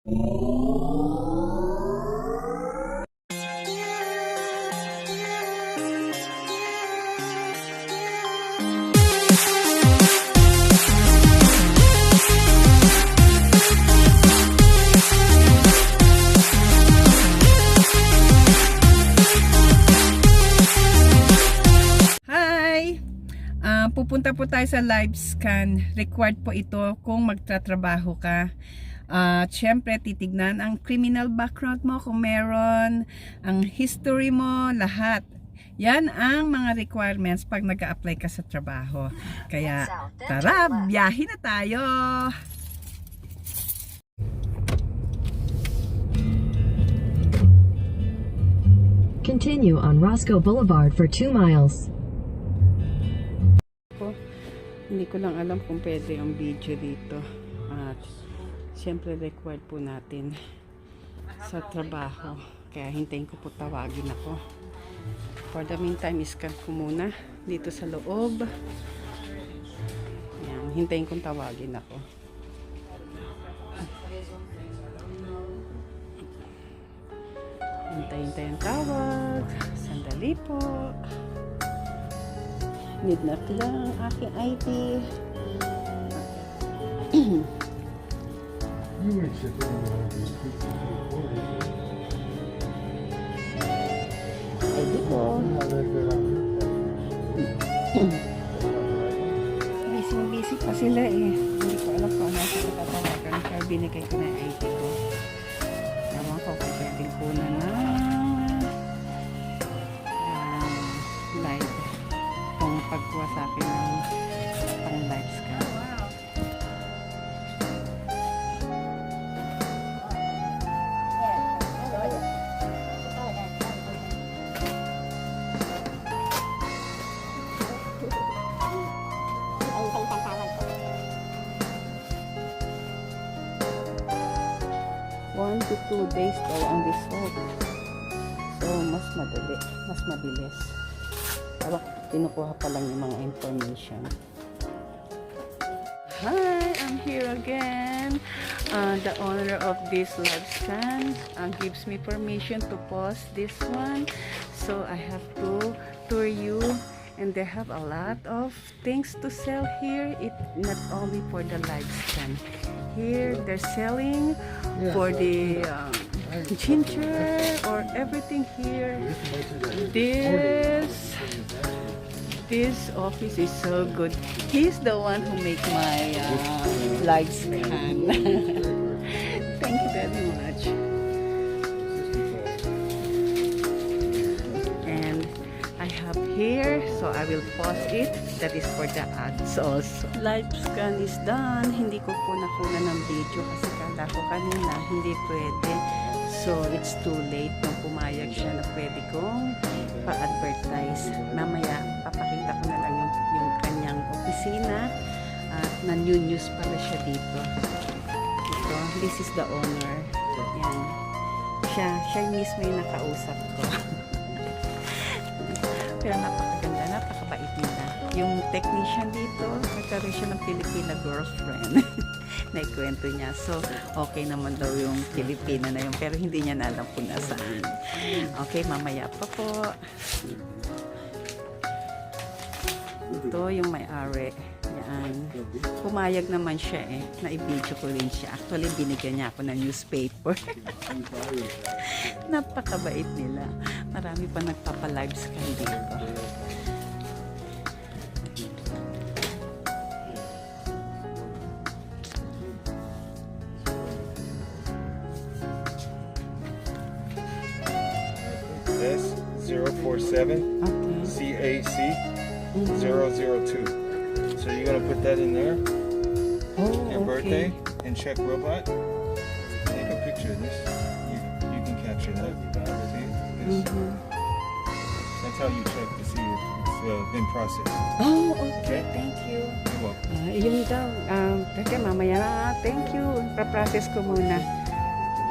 Pupunta po tayo sa live scan. Required po ito kung magtatrabaho ka. Siyempre, titignan ang criminal background mo kung meron, ang history mo, lahat. Yan ang mga requirements pag nag-a-apply ka sa trabaho. Kaya, tara, biyahe na tayo! Continue on Roscoe Boulevard for 2 miles. Hindi ko lang alam kung pwede yung video dito. At siyempre required po natin sa trabaho. Kaya hintayin ko po tawagin ako. For the meantime, iscan ko muna dito sa loob. Ayan, hintayin kong tawagin ako. Hintay ang tawag. Sandali po. Need na lang aking ID. ID ko. Busy pa sila eh. Hindi ko alam kung ano sa tatawagan. Kaya binigay ko na yung ID ko. Naman ko kung pwedeng kuna na live. Kung pagkuha sa akin ng pang live scan. 1 to 2 days daw ang result. So, mas madali, mas mabilis. Tawag, kinukuha pa lang yung mga information. Hi, I'm here again. The owner of this live scan gives me permission to post this one. So, I have to tour you. And they have a lot of things to sell here. It not only for the live scan. Here they're selling for the ginger or everything here. This office is so good. He's the one who make my live scan. Thank you very much. And I have here, so I will post it. That is for the ads also. Live scan is done. Hindi ko po nakuna ng video kasi kala ko kanina hindi pwede. So it's too late nung pumayag siya na pwede kong pa-advertise. Mamaya papakita ko na lang yung kanyang opisina at na-news pala siya dito. Ito, this is the owner. Yan. Siya mismo yung nakausap ko. Pero napakaganda, napakabait nila. Yung technician dito, nagkaroon siya ng Filipina girlfriend. Naikwento niya. So, okay naman daw yung Filipina na yun. Pero hindi niya na alam kung nasaan. Okay, mamaya pa po. Ito yung may-ari. Yan. Pumayag naman siya eh. Na-video ko rin siya. Actually, binigyan niya ako ng newspaper. Napakabait nila. Marami pa nagpapa-live scan dito. S047 CAC 002. So you're gonna put that in there. Your birthday and check robot. Take a picture of this. You can capture that. See this? That's how you check to see if it's been processed. Oh, okay. Thank you. You're welcome. Yun daw. Teka, mamaya na. Thank you. Pa-process ko muna.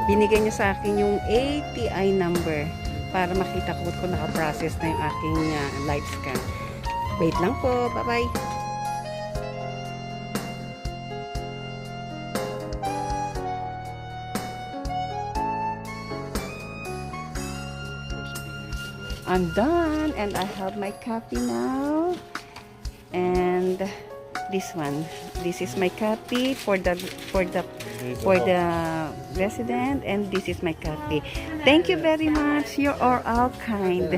Binigay niya sa akin yung ATI number para makita ko kung naka-process na yung aking live scan. Wait lang po. Bye-bye. I'm done and I have my copy now. And this one. This is my copy for the resident, and this is my copy. Thank you very much. You are all kind.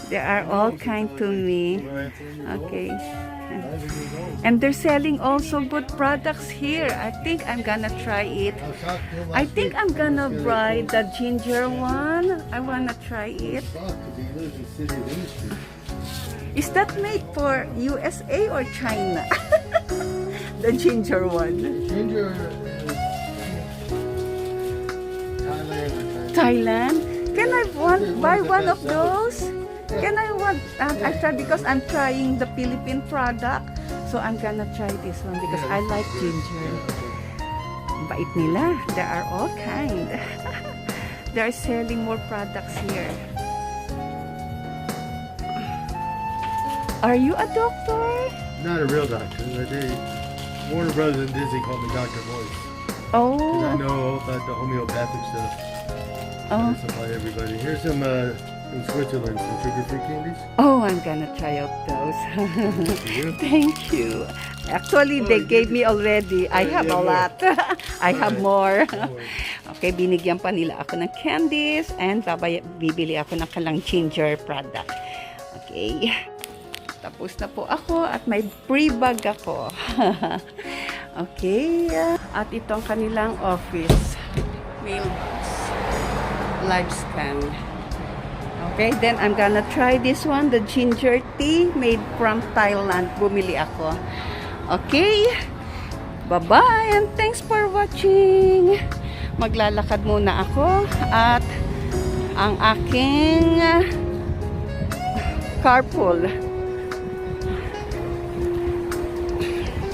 They are all kind to me. Okay. And they're selling also good products here. I think I'm gonna try it. I think I'm gonna buy the ginger one. I wanna try it. Is that made for USA or China? The ginger one. Ginger Thailand? Can I buy one of those? Can I I try because I'm trying the Philippine product. So I'm gonna try this one because I like ginger. Bait nila. They are all kind. They are selling more products here. Are you a doctor? Not a real doctor. Warner Brothers and Disney call me Dr. Voice. Oh. 'Cause I know all about the homeopathic stuff. Oh. I supply everybody. Here's some from Switzerland, some sugar-free candies. Oh, I'm gonna try out those. You? Thank you. Actually, they gave me already. I have a lot. I have more. Okay, binigyan pa nila ako ng candies and bibili ako ng kalang ginger product. Okay. Tapos na po ako at may free bag ako. Okay. At itong kanilang office. Mailbox. Live scan. Okay, then I'm gonna try this one, the ginger tea made from Thailand. Bumili ako. Okay. Bye-bye and thanks for watching. Maglalakad muna ako at ang aking carpool.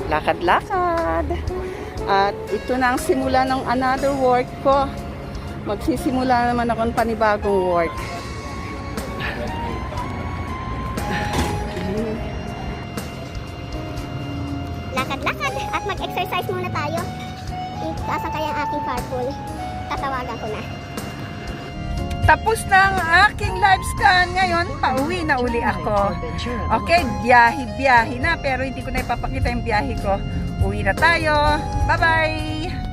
Lakad-lakad. At ito na ang simula ng another work ko. Magsisimula naman ako ng panibagong work. Lakad-lakad at mag-exercise muna tayo. Asa kaya ang aking carpool? Tatawagan ko na. Tapos na ang aking live scan. Ngayon, pauwi na uli ako. Okay, biyahe na. Pero hindi ko na ipapakita yung biyahe ko. Uwi na tayo. Bye-bye!